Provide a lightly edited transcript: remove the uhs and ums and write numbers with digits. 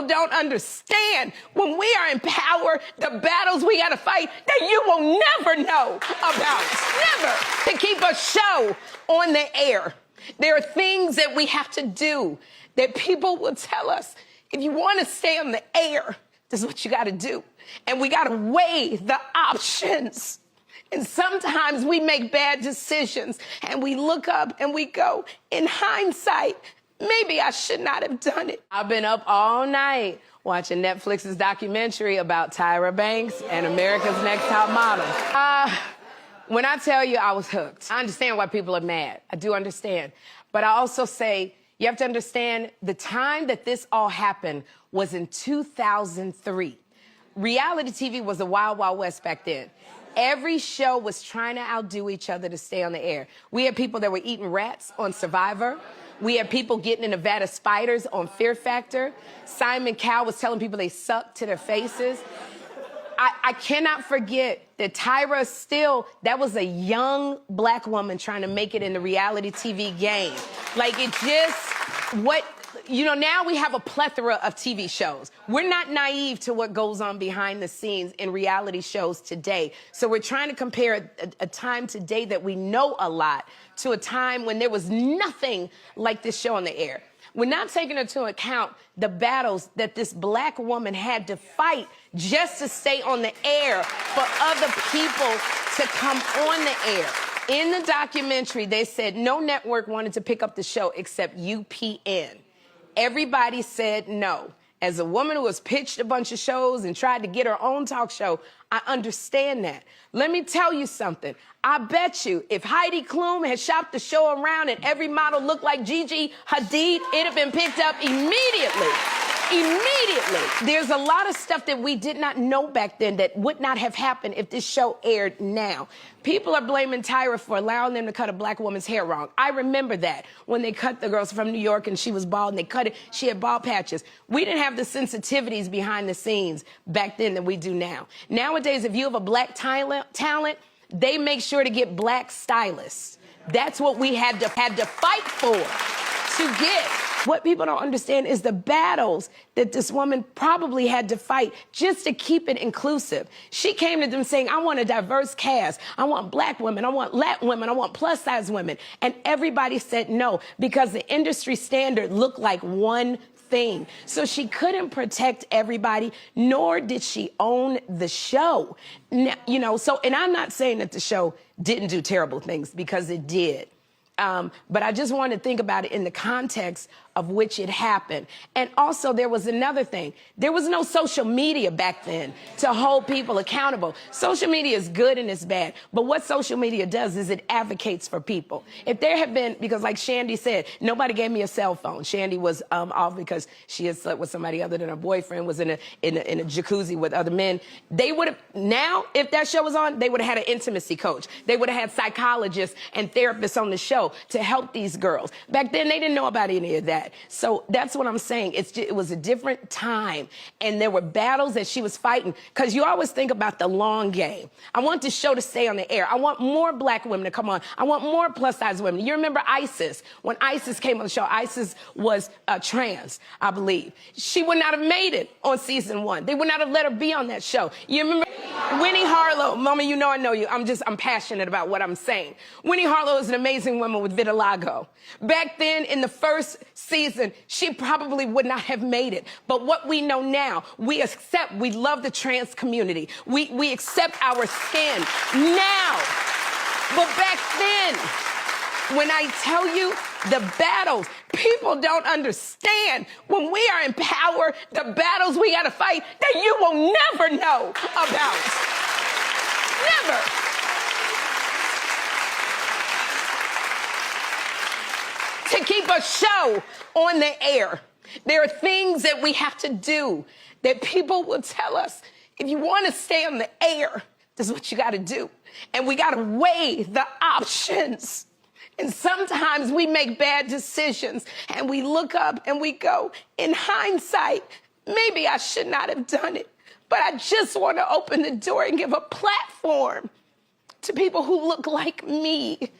don't understand when we are in power, the battles we got to fight that you will never know about. Never. To keep a show on the air. There are things that we have to do that people will tell us, if you want to stay on the air, this is what you got to do. And we got to weigh the options. And sometimes we make bad decisions and we look up and we go, in hindsight, maybe I should not have done it. I've been up all night watching Netflix's documentary about Tyra Banks and America's Next Top Model. When I tell you I was hooked, I understand why people are mad. I do understand. But I also say, you have to understand the time that this all happened was in 2003. Reality TV was the wild, wild west back then. Every show was trying to outdo each other to stay on the air. We had people that were eating rats on Survivor. We had people getting in Nevada spiders on Fear Factor. Simon Cowell was telling people they sucked to their faces. I cannot forget that Tyra that was a young black woman trying to make it in the reality TV game. Like, it just, now we have a plethora of TV shows. We're not naive to what goes on behind the scenes in reality shows today. So we're trying to compare a time today that we know a lot to a time when there was nothing like this show on the air. We're not taking into account the battles that this black woman had to fight just to stay on the air for other people to come on the air. In the documentary, they said no network wanted to pick up the show except UPN. Everybody said no. As a woman who has pitched a bunch of shows and tried to get her own talk show, I understand that. Let me tell you something. I bet you if Heidi Klum had shopped the show around and every model looked like Gigi Hadid, it'd have been picked up immediately. Immediately. There's a lot of stuff that we did not know back then that would not have happened if this show aired now. People are blaming Tyra for allowing them to cut a black woman's hair wrong. I remember that when they cut the girls from New York and she was bald and they cut it, she had bald patches. We didn't have the sensitivities behind the scenes back then that we do now. Nowadays, if you have a black talent, they make sure to get black stylists. That's what we had to fight for to get. What people don't understand is the battles that this woman probably had to fight just to keep it inclusive. She came to them saying, I want a diverse cast. I want black women. I want Latin women. I want plus-size women. And everybody said no because the industry standard looked like one thing. So she couldn't protect everybody, nor did she own the show. Now, and I'm not saying that the show didn't do terrible things because it did. But I just want to think about it in the context of which it happened. And also, there was another thing. There was no social media back then to hold people accountable. Social media is good and it's bad. But what social media does is it advocates for people. If there had been, because like Shandy said, nobody gave me a cell phone. Shandy was off because she had slept with somebody other than her boyfriend, was in a jacuzzi with other men. They would have, now, if that show was on, they would have had an intimacy coach. They would have had psychologists and therapists on the show to help these girls. Back then, they didn't know about any of that. So that's what I'm saying. It was a different time, and there were battles that she was fighting, because you always think about the long game. I want this show to stay on the air. I want more black women to come on. I want more plus-size women. You remember Isis? When Isis came on the show, Isis was trans, I believe. She would not have made it on season 1. They would not have let her be on that show. You remember Winnie Harlow? Mama, you know I know you. I'm passionate about what I'm saying. Winnie Harlow is an amazing woman with vitiligo. Back then, in the first season, she probably would not have made it. But what we know now, we love the trans community. We accept our skin now. But back then, when I tell you the battles, people don't understand. When we are in power, the battles we gotta fight that you will never know about. Never. To keep a show on the air, there are things that we have to do that people will tell us, if you want to stay on the air, this is what you got to do. And we got to weigh the options. And sometimes we make bad decisions and we look up and we go, in hindsight, maybe I should not have done it. But I just want to open the door and give a platform to people who look like me,